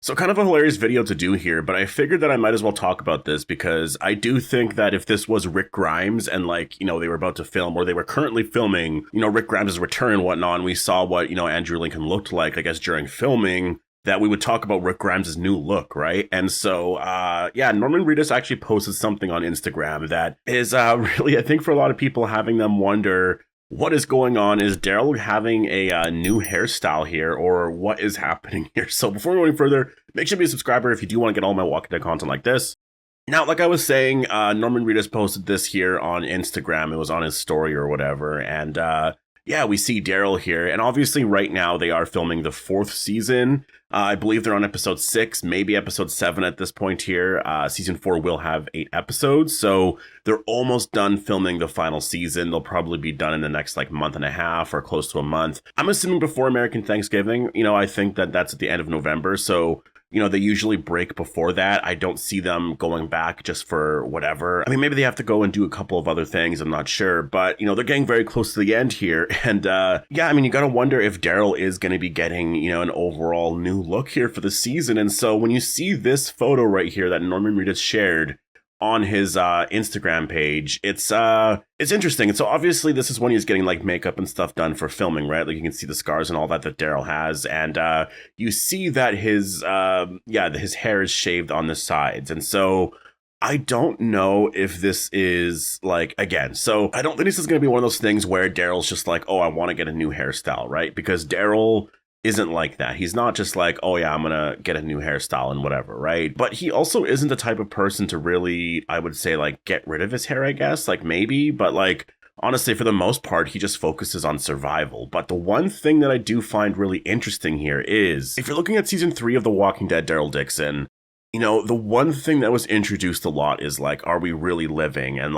So kind of a hilarious video to do here, but I figured that I might as well talk about this because I do think that if this was Rick Grimes and they were about to film or they were currently filming, Rick Grimes' return and whatnot, and we saw what, Andrew Lincoln looked like, I guess, during filming, that we would talk about Rick Grimes' new look, right? And so, Norman Reedus actually posted something on Instagram that is really, I think for a lot of people, having them wonder, what is going on? Is Daryl having a new hairstyle here, or what is happening here? So before we go any further, make sure to be a subscriber if you do want to get all my Walking Dead content like this. Now, like I was saying, Norman Reedus posted this here on Instagram. It was on his story or whatever. And we see Daryl here. And obviously right now they are filming the 4th season. I believe they're on episode 6, maybe episode 7 at this point here. Season 4 will have 8 episodes. So they're almost done filming the final season. They'll probably be done in the next month and a half or close to a month. I'm assuming before American Thanksgiving. I think that that's at the end of November. So they usually break before that. I don't see them going back just for whatever. I mean, maybe they have to go and do a couple of other things. I'm not sure. But, they're getting very close to the end here. And, you got to wonder if Daryl is going to be getting, an overall new look here for the season. And so when you see this photo right here that Norman Reedus shared on his Instagram page, it's interesting. And so obviously this is when he's getting makeup and stuff done for filming, right? You can see the scars and all that Daryl has, and you see that his hair is shaved on the sides. And so I don't know if this is again, so I don't think this is going to be one of those things where Daryl's just I want to get a new hairstyle, right? Because Daryl isn't like that. He's not just oh yeah, I'm gonna get a new hairstyle and whatever, right? But he also isn't the type of person to really, I would say, get rid of his hair, I guess, maybe, but honestly, for the most part, he just focuses on survival. But the one thing that I do find really interesting here is, if you're looking at season 3 of The Walking Dead, Daryl Dixon, the one thing that was introduced a lot is are we really living? And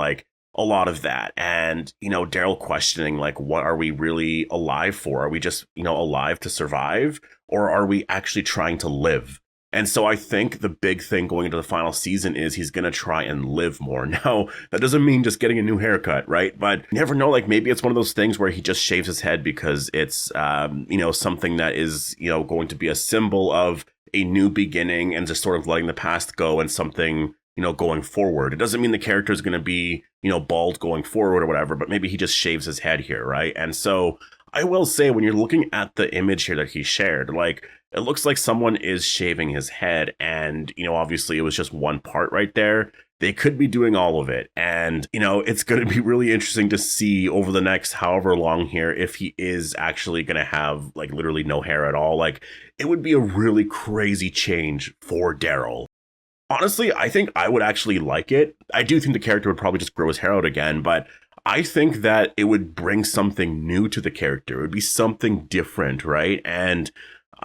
a lot of that. And, Daryl questioning, what are we really alive for? Are we just, alive to survive? Or are we actually trying to live? And so I think the big thing going into the final season is he's going to try and live more. Now, that doesn't mean just getting a new haircut, right? But you never know, maybe it's one of those things where he just shaves his head because it's, something that is, going to be a symbol of a new beginning and just sort of letting the past go and something, going forward. It doesn't mean the character is going to be, bald going forward or whatever, but maybe he just shaves his head here, right? And so I will say, when you're looking at the image here that he shared, it looks like someone is shaving his head, and, obviously it was just one part right there. They could be doing all of it. And, it's going to be really interesting to see over the next however long here if he is actually going to have literally no hair at all. It would be a really crazy change for Daryl. Honestly, I think I would actually like it. I do think the character would probably just grow his hair out again, but I think that it would bring something new to the character. It would be something different, right? And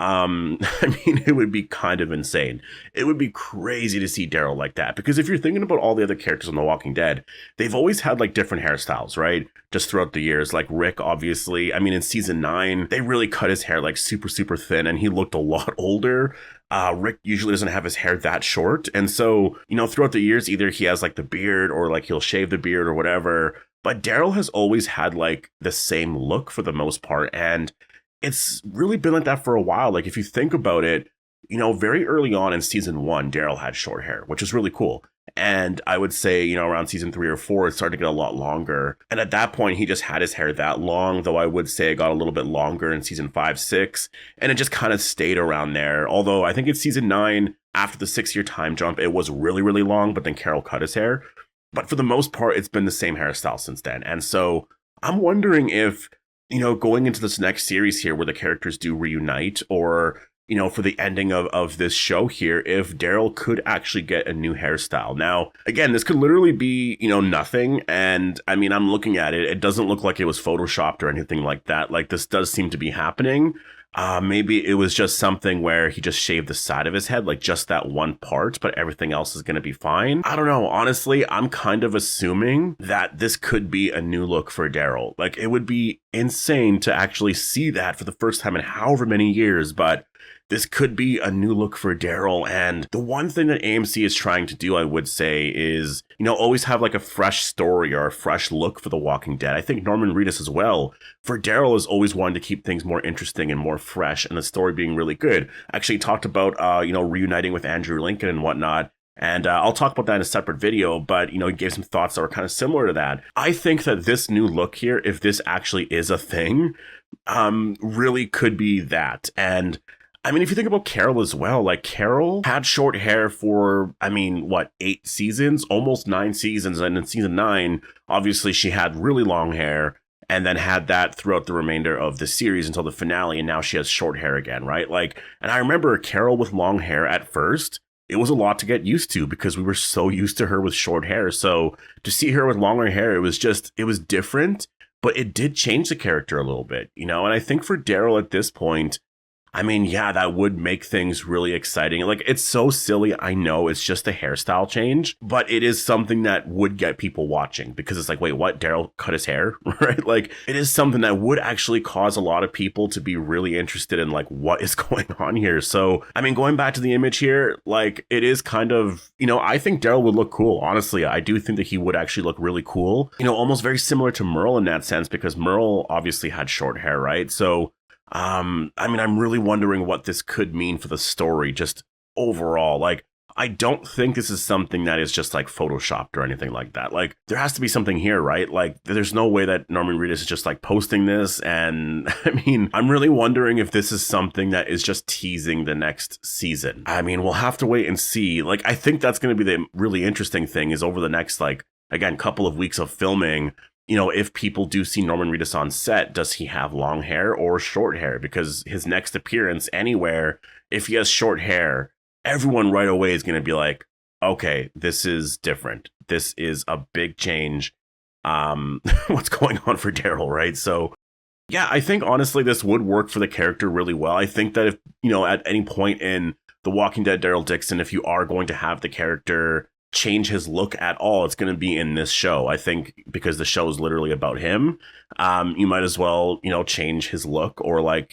it would be kind of insane. It would be crazy to see Daryl like that, because if you're thinking about all the other characters on The Walking Dead, they've always had different hairstyles, right? Just throughout the years, Rick, obviously. I mean, in season 9, they really cut his hair super, super thin, and he looked a lot older. Rick usually doesn't have his hair that short. And so, throughout the years, either he has the beard or he'll shave the beard or whatever. But Daryl has always had the same look for the most part. And it's really been like that for a while. If you think about it, very early on in season 1, Daryl had short hair, which is really cool. And I would say, around season 3 or 4, it started to get a lot longer. And at that point, he just had his hair that long, though I would say it got a little bit longer in season 5, 6. And it just kind of stayed around there. Although I think in season 9, after the 6-year time jump, it was really, really long, but then Carol cut his hair. But for the most part, it's been the same hairstyle since then. And so I'm wondering if, going into this next series here where the characters do reunite, or, for the ending of this show here, if Daryl could actually get a new hairstyle. Now, again, this could literally be, nothing. And I mean, I'm looking at it. It doesn't look like it was photoshopped or anything like that. This does seem to be happening. Maybe it was just something where he just shaved the side of his head, just that one part, but everything else is going to be fine. I don't know. Honestly, I'm kind of assuming that this could be a new look for Daryl. It would be insane to actually see that for the first time in however many years, but this could be a new look for Daryl. And the one thing that AMC is trying to do, I would say, is, always have like a fresh story or a fresh look for The Walking Dead. I think Norman Reedus as well, for Daryl, is always wanting to keep things more interesting and more fresh, and the story being really good. Actually talked about, reuniting with Andrew Lincoln and whatnot. And I'll talk about that in a separate video, but, he gave some thoughts that were kind of similar to that. I think that this new look here, if this actually is a thing, really could be that. And I mean, if you think about Carol as well, like Carol had short hair for, 8 seasons, almost 9 seasons. And in season 9, obviously she had really long hair and then had that throughout the remainder of the series until the finale. And now she has short hair again, right? And I remember Carol with long hair at first. It was a lot to get used to because we were so used to her with short hair. So to see her with longer hair, it was different, but it did change the character a little bit, And I think for Daryl at this point, that would make things really exciting. Like, it's so silly. I know it's just a hairstyle change, but it is something that would get people watching because it's like, wait, what? Daryl cut his hair, right? Like, it is something that would actually cause a lot of people to be really interested in, like, what is going on here. So, going back to the image here, like, it is kind of, I think Daryl would look cool. Honestly, I do think that he would actually look really cool. Almost very similar to Merle in that sense because Merle obviously had short hair, right? So, I'm really wondering what this could mean for the story just overall. Like, I don't think this is something that is just like photoshopped or anything like that. Like, there has to be something here, right? Like, there's no way that Norman Reedus is just like posting this. And I'm really wondering if this is something that is just teasing the next season. We'll have to wait and see. Like, I think that's going to be the really interesting thing is over the next, couple of weeks of filming, if people do see Norman Reedus on set, does he have long hair or short hair? Because his next appearance anywhere, if he has short hair, everyone right away is going to be like, okay, this is different. This is a big change. What's going on for Daryl, right? So, yeah, I think honestly this would work for the character really well. I think that if, at any point in The Walking Dead Daryl Dixon, if you are going to have the character change his look at all, it's going to be in this show. I think because the show is literally about him, you might as well, change his look or I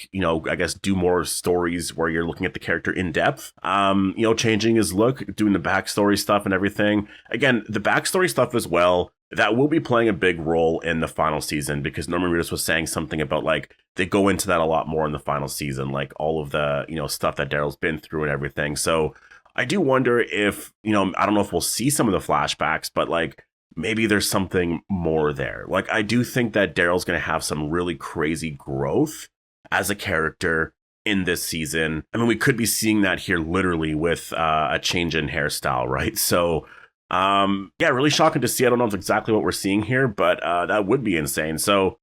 guess do more stories where you're looking at the character in depth, changing his look, doing the backstory stuff and everything. Again, the backstory stuff as well, that will be playing a big role in the final season because Norman Reedus was saying something about they go into that a lot more in the final season, all of the, stuff that Daryl's been through and everything. So I do wonder if, I don't know if we'll see some of the flashbacks, but maybe there's something more there. I do think that Daryl's going to have some really crazy growth as a character in this season. We could be seeing that here literally with a change in hairstyle, right? So, really shocking to see. I don't know exactly what we're seeing here, but that would be insane. So,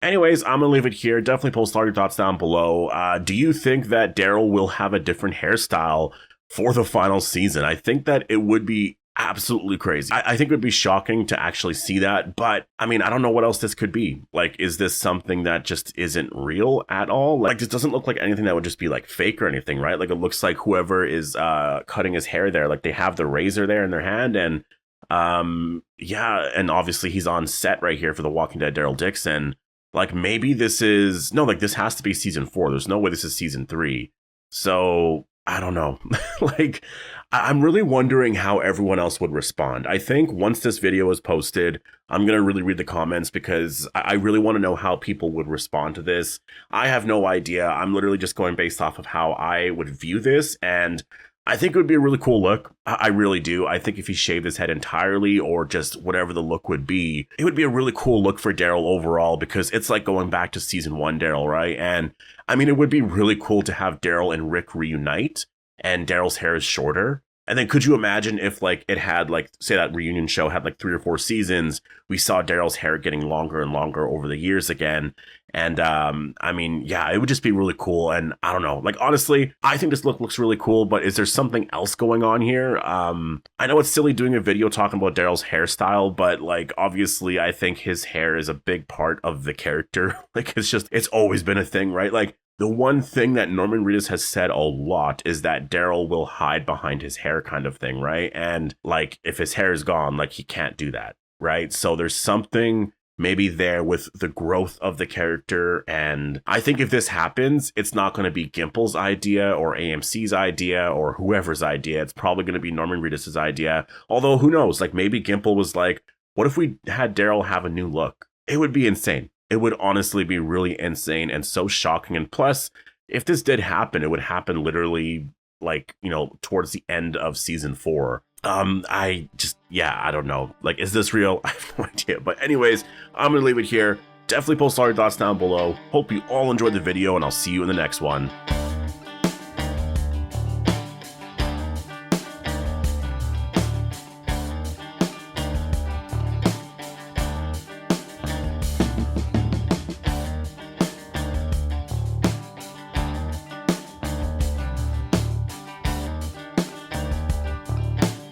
anyways, I'm going to leave it here. Definitely post all your thoughts down below. Do you think that Daryl will have a different hairstyle for the final season? I think that it would be absolutely crazy. I think it would be shocking to actually see that, but I don't know what else this could be. Is this something that just isn't real at all? This doesn't look like anything that would just be fake or anything, right? It looks like whoever is cutting his hair there, they have the razor there in their hand, and and obviously he's on set right here for The Walking Dead Daryl Dixon. Maybe this is this has to be season 4. There's no way this is season 3. So I don't know. I'm really wondering how everyone else would respond. I think once this video is posted, I'm going to really read the comments because I really want to know how people would respond to this. I have no idea. I'm literally just going based off of how I would view this. And I think it would be a really cool look. I really do. I think if he shaved his head entirely or just whatever the look would be, it would be a really cool look for Daryl overall because it's like going back to season 1 Daryl, right? And it would be really cool to have Daryl and Rick reunite and Daryl's hair is shorter. And then could you imagine if it had say that reunion show had 3 or 4 seasons, we saw Daryl's hair getting longer and longer over the years again. And it would just be really cool. And I don't know, honestly, I think this look looks really cool, but is there something else going on here? I know it's silly doing a video talking about Daryl's hairstyle, but obviously I think his hair is a big part of the character. It's always been a thing, right? The one thing that Norman Reedus has said a lot is that Daryl will hide behind his hair kind of thing, right? And if his hair is gone, he can't do that, right? So there's something maybe there with the growth of the character. And I think if this happens, it's not going to be Gimple's idea or AMC's idea or whoever's idea. It's probably going to be Norman Reedus's idea. Although who knows, like maybe Gimple was like, what if we had Daryl have a new look? It would be insane. It would honestly be really insane and so shocking. And plus, if this did happen, it would happen literally like, you know, towards the end of season 4. I don't know. Like, is this real? I have no idea. But anyways, I'm going to leave it here. Definitely post all your thoughts down below. Hope you all enjoyed the video, and I'll see you in the next one.